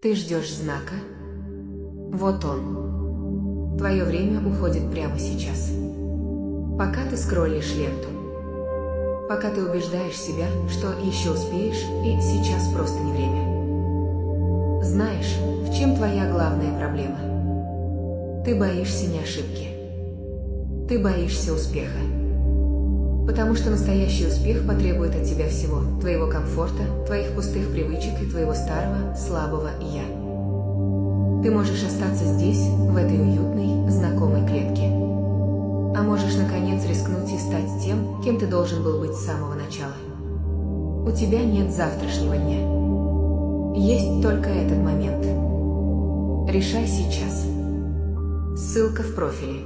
Ты ждешь знака? Вот он. Твое время уходит прямо сейчас. Пока ты скроллишь ленту. Пока ты убеждаешь себя, что еще успеешь, и сейчас просто не время. Знаешь, в чем твоя главная проблема? Ты боишься не ошибки. Ты боишься успеха. Потому что настоящий успех потребует от тебя всего: твоего комфорта, твоих пустых привычек и твоего старого, слабого «я». Ты можешь остаться здесь, в этой уютной, знакомой клетке. А можешь, наконец, рискнуть и стать тем, кем ты должен был быть с самого начала. У тебя нет завтрашнего дня. Есть только этот момент. Решай сейчас. Ссылка в профиле.